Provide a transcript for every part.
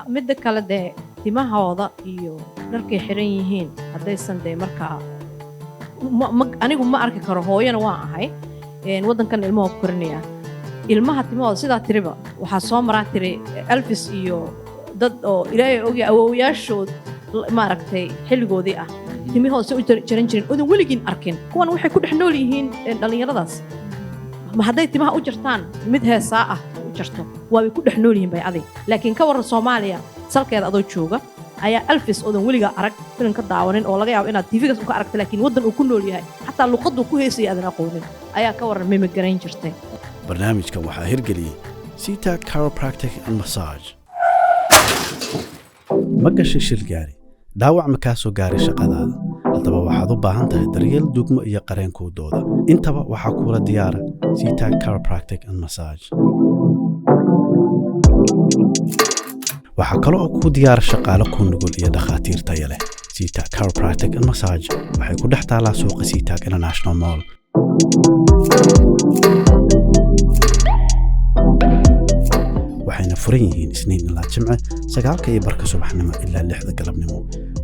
midda kale dee timahooda iyo dharkay xiran yihiin haddaysan dee markaa anigu ma arki karo hooyana waan ahay waddankan ilmaha ku korinaya ilmaha timahooda sidaa tiriba waxaa soo maraa tiri Elvis iyo dad oo ilaahay ogya awowyaashood maaragtay xilligoodii ah timahooda soo jaran jirin odan weligiin arkin kuwan waxay ku dhex nool yihiin dhallinyaradaas ma hadday timaha u jartaan mid heesaa ah u jarto waa ku dhex nool yihiin bay adig laakiin ka waran Soomaaliya salkeeda adoo jooga ayaa Elvis odan weliga arag filim ka daawanin oo laga yaabo inaad TV-gaas u ka aragtay laakiin waddan uu ku nool yahay xataa luqaddu ku heesay aadan aqoonin ayaa ka waran mima garayn jirtay barnaamijkan waxaa hirgeliyey Sita Chiropractic and Massage ma gashay shil gaari dhaawac ma kaa soo gaaray shaqadaada haddaba waxaad u baahan tahay daryeel dugmo iyo qareenkoodooda intaba waxaa kuula diyaara Sita Chiropractic and Massage waxaa kale oo ku diyaar shaqaale ku nugul iyo dhakhaatiir tayo leh Sita Chiropractic and Massage waxay ku dhex taalaa suuqa Sita International Mall waxayna furan yihiin Isniin ilaa Jimce 9:00 subaxnimo ilaa 6:00 galabnimo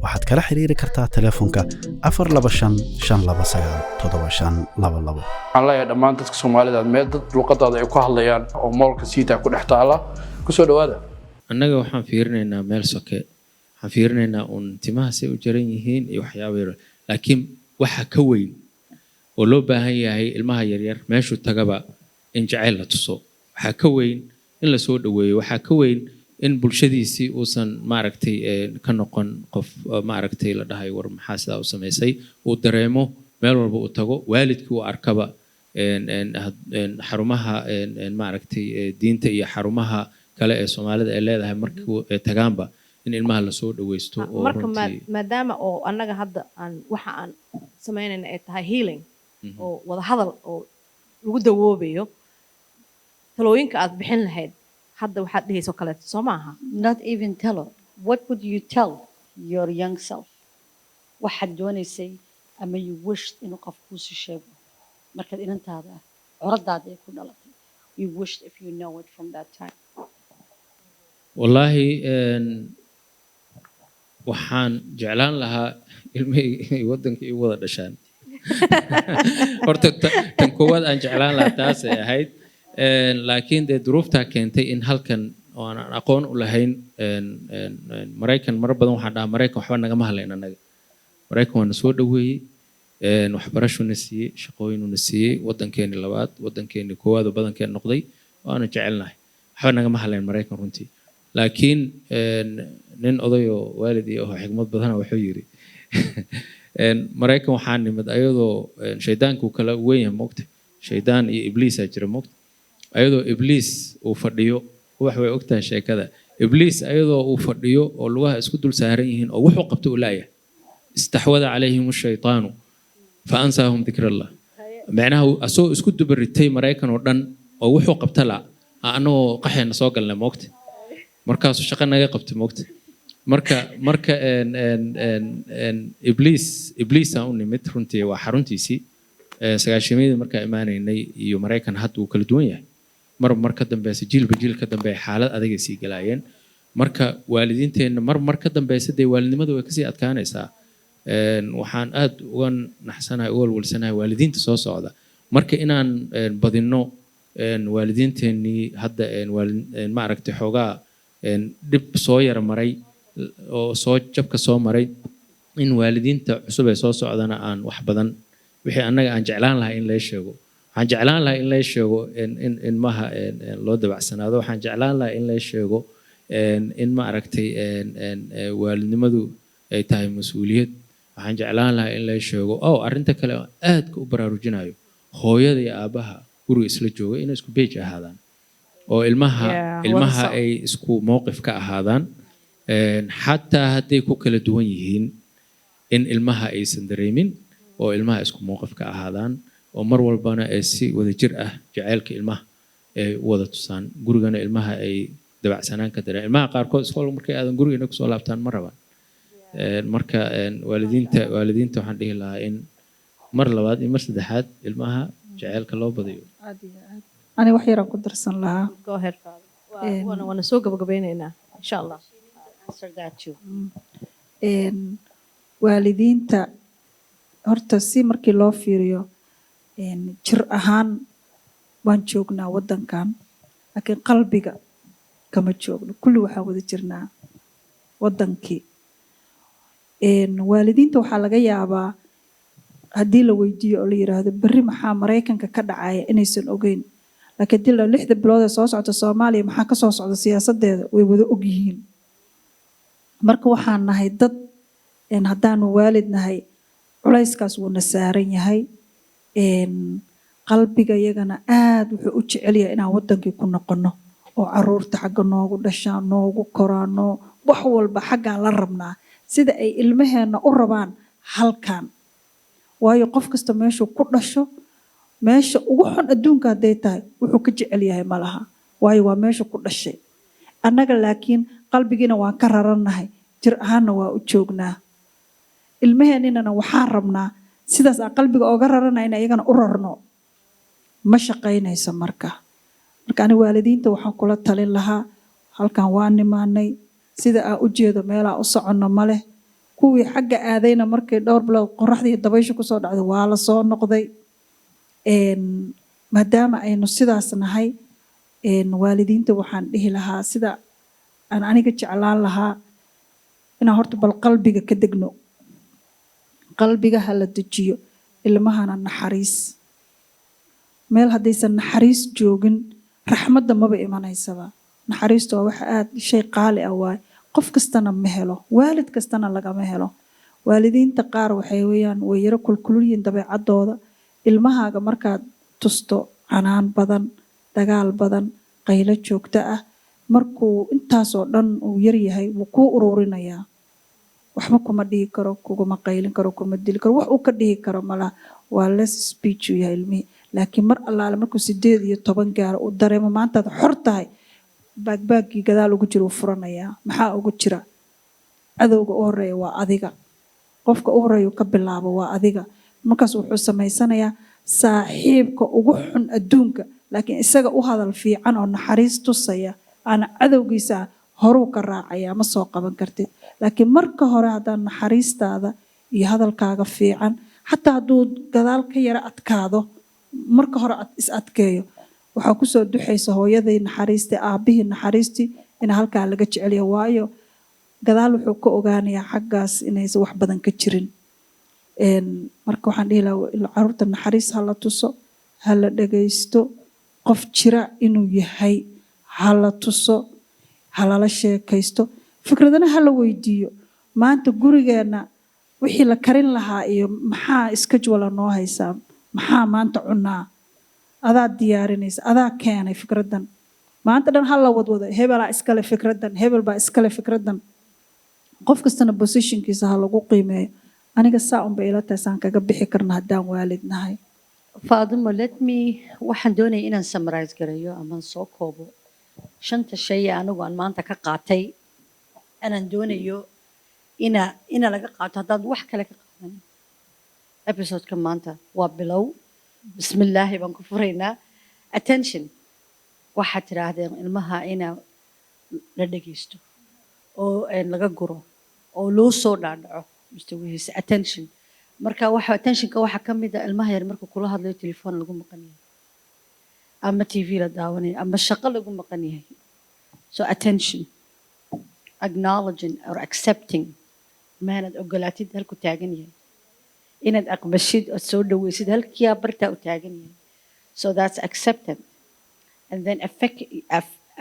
waxaad kala xiriiri kartaa telefoonka 425-529-7522 waxaan leeyahay dhammaan dadka Soomaaliyeed meel dad luqadooda ay ku hadlayaan oo moolka Sita ku dhex taala ku soo dhawaada annaga waxaan fiirinaynaa meel soke waxaan fiirinaynaa timaha say u jaran yihiin iyo waxyaabo yar laakiin waxa ka weyn oo loo baahan yahay ilmaha yaryar meeshu tagaba in jacayl la tuso waxa ka weyn in la soo dhaweeyo waxa ka weyn in bulshadiisii uusan maaragtay ka noqon qof maaragtay la dhahay war maxaa sidaa u sameysay uu dareemo meel walba uu tago waalidkii uu arkaba xarumaha maaragtay diinta iyo xarumaha kale ee Soomaalida ay leedahay markii ay tagaanba in ilmaha la soo dhaweysto oo marka maadaama oo annaga hadda waxa aan sameynayna ay tahay healing oo wada hadal oo lagu dawoobayo talooyinka aad bixin lahayd hadda waxaad dhigayso kale soo maaha not even tell her. What would you tell your young self waxaad doonaysay ama you wished inuu qof kuu sii sheego markaad inantaada curadaada ay ku dhalatay you wished if you know it from that time wallahi waxaan jeclaan lahaa ilmihii waddanka ay wada dhashaan horta tan koowaad aan jeclaan lahaa taas ay ahayd laakiin dee duruuftaa keentay in halkan oo aan aqoon u lahayn Maraykan mar badan waxaan dhahaa Maraykan waxba nagama hadlayn annaga Maraykan waa na soo dhaweeyey waxbarasho na siiyey shaqooyin na siiyey waddankeeni labaad waddankeeni koowaad oo badankeena noqday waana jecelnahay waxba nagama hadlayn Maraykan runtii laakiin nin oday oo waalid iyo xigmad badan wuxuu yiri Maraykan waxaan nimid ayadoo shaydaanku kala weyn yahay moogta shaydaan iyo ibliis ay jira moogta ayadoo ibliis uu fadhiyo wax way ogtahay sheekada ibliis ayadoo uu fadhiyo oo lugaha isku dul saaran yihiin oo wuxuu qabto u laayahay istahwada calayhim ash-shaytaanu fa ansaahum dhikrallah macnaha asoo isku dubaritay Maraykan oo dhan oo wuxuu qabta la anoo qaxayna soo galnay moogta markaas shaqo naga qabtay moogta marka ibliis aan u nimid runtii waa xaruntiisii sagaashimeedii markaa imaanaynay iyo Maraykan hadda uu kala duwan yahay mar ka dambeysay jiilba jiil ka dambeeyay xaalad adag ay sii galayeen marka waalidiinteena mar ka dambeysay day waalidnimadu way ka sii adkaanaysaa waxaan aad uga naxsanahay uga walwalsanahay waalidiinta soo socda marka inaan badino waalidiinteenii hadda ma aragtay xoogaa dib soo yar maray oo soo jabka soo maray in waalidiinta cusub ee soo socdana aan wax badan wixii annaga aan jeclaan lahaa in la sheego waxaan jeclaan lahaa in la sheego in ilmaha loo dabacsanaado waxaan jeclaan lahaa in la sheego in ma aragtay waalidnimadu ay tahay mas'uuliyad waxaan jeclaan lahaa in la sheego arinta kale aad ka u baraarujinayo hooyada iyo aabaha guriga isla jooga inay isku beej ahaadaan oo ilmaha ay isku mowqif ka ahaadaan xataa hadday ku kala duwan yihiin in ilmaha aysan dareemin oo ilmaha isku mowqif ka ahaadaan oo mar walbana ay si wada jir ah jaceylka ilmaha ay wada tusaan gurigana ilmaha ay dabacsanaan ka dareen ilmaha qaarkood iskool markay aadan guriga ku soo laabtaan ma rabaan marka waalidiinta waxaan dhihi lahaa in mar labaad iyo mar saddexaad ilmaha jaceylka loo badiyo ani wax yar ku darsan lahaa go ahead wana soo gabagabaynaynaa insha Allah answer that too. waalidiinta horta si markii loo fiiriyo jir ahaan waan joognaa waddankan laakiin qalbiga kama joogno kulli waxaan wada jirnaa waddankii waalidiinta waxaa laga yaabaa haddii la weydiiyo oo la yiraahdo berri maxaa Mareykanka ka dhacaya inaysan ogeyn laakiin dil 6 bilood ee soo socota Soomaaliya maxaa ka soo socda siyaasadeeda way wada og yihiin marka waxaan nahay dad haddaanu waalid nahay culayskaas wuu na saaran yahay qalbiga iyagana aad wuxuu u jecel yahay inaan waddankii ku noqono oo caruurta xagga noogu dhashaan noogu koraano wax walba xaggaan la rabnaa sida ay ilmaheena u rabaan halkan waayo qof kasta meeshuu ku dhasho meesha ugu xun adduunka hadday tahay wuxuu ka jecel yahay ma laha waayo waa meesha ku dhashay annaga laakiin qalbigiina waan ka rarannahay jir ahaanna waa u joognaa ilmaheeninana waxaan rabnaa sidaas aan qalbiga ooga raranayna iyagana u rarno ma shaqaynayso marka ani waalidiinta waxaan kula talin lahaa halkan waa nimaanay sida aan u jeedo meelaa u soconno ma leh kuwii xagga aadayna markay dhowr bilood qorraxdii dabaysha kusoo dhacday waa la soo noqday maadaama aynu sidaas nahay waalidiinta waxaan dhihi lahaa sida aan aniga jeclaan lahaa inaan horta bal qalbiga ka degno qalbiga ha la dejiyo ilmahana naxariis meel haddaysan naxariis joogin raxmadda maba imanaysaba naxariistu waa waxa aad shay qaali ah waay qof kastana ma helo waalid kastana lagama helo waalidiinta qaar waxay weeyaan way yaro kulkulyiin dabeecadooda ilmahaaga markaad tusto canaan badan dagaal badan qaylo joogto ah markuu intaasoo dhan uu yar yahay wuu kuu ururinayaa waxba kuma dhihi karo kuguma qaylin karo kuma dili karo wax uu ka dhihi karo malaha waa less speech uu yahay ilmihii laakiin mar allaale markuu 8 iyo 10 gaaro uu dareemo maantaad xor tahay baagbaaggii gadaal ugu jira uu furanayaa maxaa ugu jira cadowga u horeeya waa adiga qofka u horeeya ka bilaabo waa adiga markaas wuxuu samaysanayaa saaxiibka ugu xun adduunka laakiin isaga u hadal fiican oo naxariis tusaya ana cadowgiisa horuu ka raacaya ma soo qaban kartid laakiin marka hore haddaan naxariistaada iyo hadalkaaga fiican xataa hadduu gadaal ka yara adkaado marka hore is adkeeyo waxaa kusoo duxaysa hooyadii naxariistii aabihii naxariistii in halkaa laga jeceliyo waayo gadaal wuxuu ka ogaanayaa xaggaas inaysan wax badan ka jirin marka waxaan dhihi lahaa caruurta naxariis ha la tuso ha la dhagaysto qof jira inuu yahay ha la tuso ha lala sheekaysto fikradana ha la weydiiyo maanta gurigeena wixii la karin lahaa iyo maxaa schedule noo haysaa maxaa maanta cunaa adaa diyaarinaysa adaa keenay fikradan maanta dhan ha la wadwado hebelaa iskale fikradan hebel baa iskale fikradan qof kastana positionkiisa ha lagu qiimeeyo aniga saa unba ila tahay saan kaga bixi karna haddaan waalid nahay Faadimo, waxaan doonaya inaan summarize gareeyo ama soo koobo 5 shay anigu aan maanta ka qaatay anaan doonayo ina laga qaato haddaan wax kale ka qaadan episode-ka maanta waa bilow bismillaahi baan ku furaynaa attention waxaad tidhaahdeen ilmaha ina la dhagaysto oo laga guro oo loo soo dhaadhaco mustawihiisa attention marka attentionka waxaa ka mid ah ilmaha yar markuu kula hadlayo telefoon lagu maqan yahay ama TV la daawanayo ama shaqo lagu maqan yahay so attention acknowledging or accepting maanad ogolaatid halku taagan yahay inaad aqbashid oo soo dhaweysid halkiyaa bartaa u taagan yahay so that's acceptance and then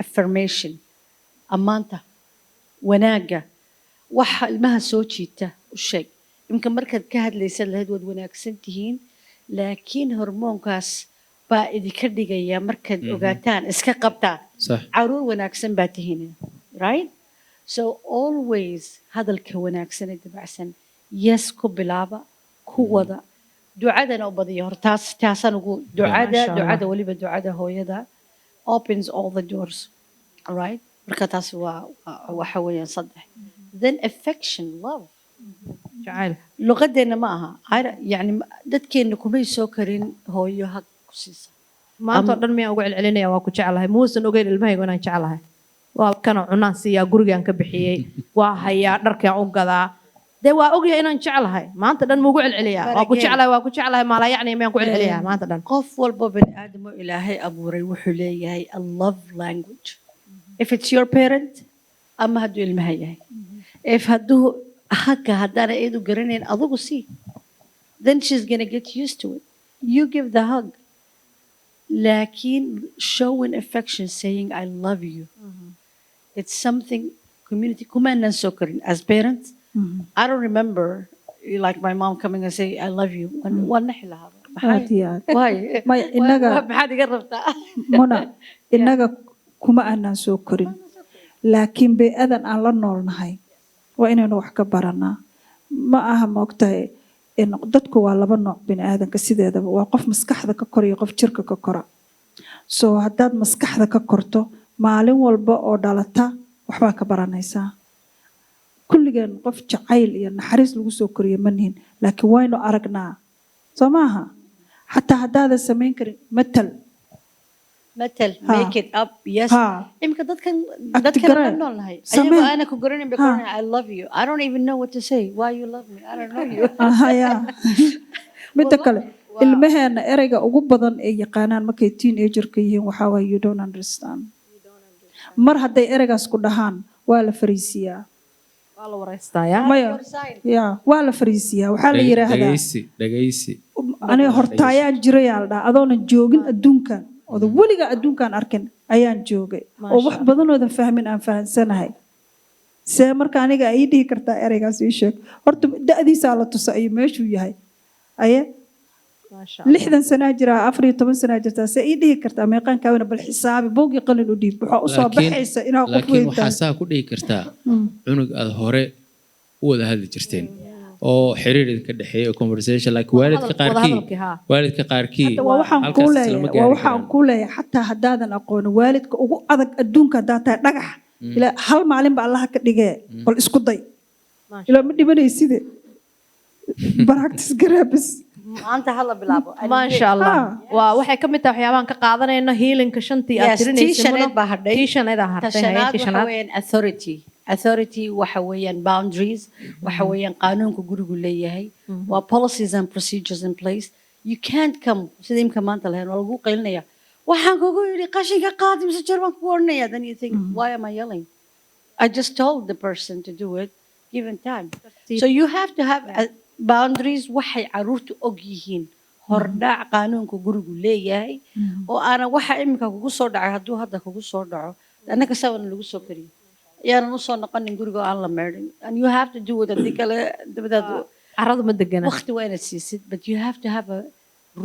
affirmation ammaanta wanaaga waxa ilmaha soo jiita u sheeg imka markaad ka hadlaysa lahayd waad wanaagsan tihiin laakiin hormoonkaas baa idinka dhigaya markaad ogaataan iska qabtaan caruur wanaagsan baa tihiin right so always hadalka wanaagsan ee dabacsan yes ku bilaaba ku wada ducadana u badiyo hortaasaan ugu ducada waliba ducada hooyada opens all the doors right marka taas waa waxa weeyaan 3 then affection love jacayl luqadeena ma aha yani dadkeena kumay soo karin hooyo hag ku siisa maanta dhan miyaan ugu celcelinaya waa ku jeclahay muusan ogeyn ilmahayga inaan jeclahay waa kana cunaan siiyaa gurigaan ka bixiyey waa hayaa dharkaan u gadaa dee waa ogyahay inaan jeclahay maanta dhan muugu celceliyaa waa ku jeclahay maalaa yacni miyaan ku celceliyaa maanta dhan qof walba bani aadamo ilaahay abuuray wuxuu leeyahay a love language if it's your parent ama hadduu ilmaha yahay if hadduu hagga haddaana eedu garanayn adigu sii then she's gonna get used to it you give the hug laakiin showing affection saying I love you it's something community kumaanan soo korin as parents I don't remember like my mom coming and say I love you waan naxi lahaa maxaad iga rabtaa muna innaga kuma aanan soo korin laakiin bey-adan aan la noolnahay waa inaynu wax ka baranaa ma aha moogtahay dadku waa laba nooc bini aadanka sideedaba waa qof maskaxda ka kora iyo qof jirka ka kora soo haddaad maskaxda ka korto maalin walba oo dhalata waxbaa ka baranaysaa kulligeen qof jacayl iyo naxariis lagu soo koriyo ma nihin laakiin waynu aragnaa soo maaha xataa haddaadan samayn karin matal make it up yes imka dadkan la noolnahay ayagoo aana ku garanin bay koranay I love you I don't even know what to say why you love me I don't know you midda kale ilmaheena ereyga ugu badan ee yaqaanaan markay teenagerka yihiin waxaa waaye you don't understand mar hadday ereygaas ku dhahaan waa la fariisiyaa waa la wareystayaa waa la fariisiyaa waxaa la yiraahdaa dhageysi aniga hortaayaan jirayaa la dhahaa adoonan joogin adduunkan oo weliga adduunkan arkin ayaan joogay oo wax badanoodan fahmin aan fahansanahay see marka aniga ay dhihi kartaa ereygaas ii sheeg horta da'diisaa la tusa iyo meeshuu yahay aye 60 sana jira 14 sana jirta see ii dhihi kartaa meeqaankaawina bal xisaabi boogii qalin u dhiib waxaa u soo baxaysa inaa qof weyn laakiin waxaa saa ku dhihi kartaa cunug aad hore u wada hadli jirteen oo xiriir idinka dhexeeya conversation like waalidka qaarkii waxaan ku leeyahay xataa haddaadan aqoonin waalidka ugu adag adduunka haddaa tahay dhagax ilaa hal maalinba allaha ka dhigee bal isku day ilaa ma dhibanayside practice garaabis maanta hala bilaabo maasha allah waa waxay ka mid tahay waxyaabahan ka qaadanayna healinka shantii aad tirinaysa baa hadhay tiishaneed aa hartay waxa weeyaan authority waxa weeyaan boundaries waxa weeyaan qaanuunka gurigu leeyahay waa policies and procedures in place you can't come sida imka maanta lahayn waa lagu qaylinaya waxaan kugu yidhi qashinka qaadi mise jeer baan kugu odhanaya then you think why am I yelling I just told the person to do it given time so you have to have boundaries waxay caruurtu og yihiin hordhac qaanuunka gurigu leeyahay oo aana waxa imika kugu soo dhacay hadduu hadda kugu soo dhaco annaka sawana lagu soo kariyo yaanan usoo noqonin guriga aan la meedhin and you have to do it haddii kale dabadaad carradu ma degana waqti waa inaad siisid but you have to have a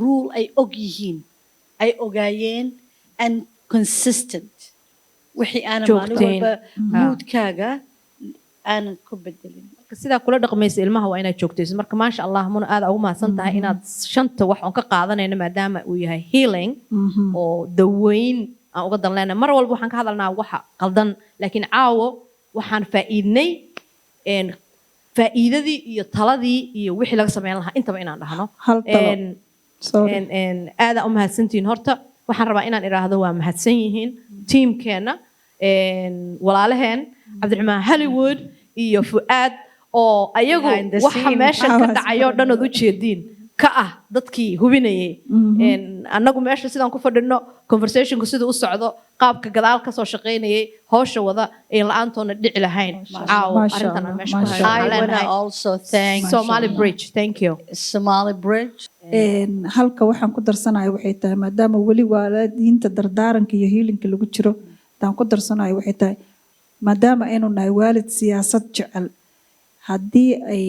rule ay og yihiin ay ogaayeen and consistent wixii aanan maalin walba moodkaaga aanan ku bedelin sidaa kula dhaqmaysa ilmaha waa inaad joogtayso marka maasha allah muna aad ugu mahadsan tahay inaad shanta wax oon ka qaadanayno maadaama uu yahay healing oo daweyn aan uga dan leenahay mar walba waxaan ka hadalnaa waxa qaldan laakiin caawo waxaan faa'iidnay faa'iidadii iyo taladii iyo wixii laga sameyn lahaa intaba inaan dhahno aada u mahadsantihiin horta waxaan rabaa inaan idhaahdo waa mahadsan yihiin tiimkeenna walaalaheen cabdiraxmaan Hollywood iyo Fuaad oo ayagu waxa meeshan ka dhacayo dhan oo u jeediin ka ah dadkii hubinayay annagu meesha sidaan ku fadhino conversationku siduu u socdo qaabka gadaal ka soo shaqeynayay hawsha wada ee la'aantoona dhici lahayn caawo arrintan meesha ku hayaan also thank Somali Bridge thank you Somali Bridge halka waxaan ku darsanahay waxay tahay maadaama wali waalidiinta dardaaranka iyo healinka lagu jiro taan ku darsanahay waxay tahay maadaama aynu nahay waalid siyaasad jecel haddii ay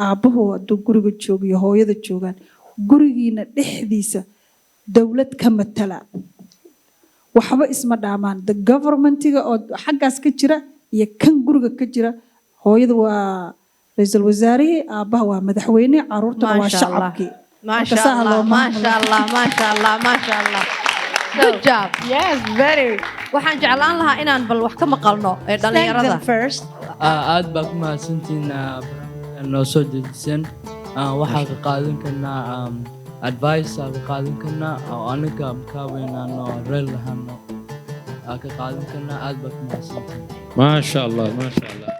aabbahu hadduu guriga joogo iyo hooyada joogaan gurigiina dhexdiisa dowlad ka matala waxba isma dhaamaan the governmentiga oo xaggaas ka jira iyo kan guriga ka jira hooyada waa ra'iisul wasaarihii aabbaha waa madaxweyne caruurtana waa shacabkii maasha allah good job yes very waxaan jeclaan lahaa inaan bal wax ka maqalno ee dhalinyarada first aad baa ku mahadsantiin noo soo dejisan waxaa ka qaadan karnaa advice ka qaadan karnaa oo anaga ka weynaano reel lahano aa ka qaadan karnaa aad baa ku mahadsantihiin ما شاء الله ما شاء الله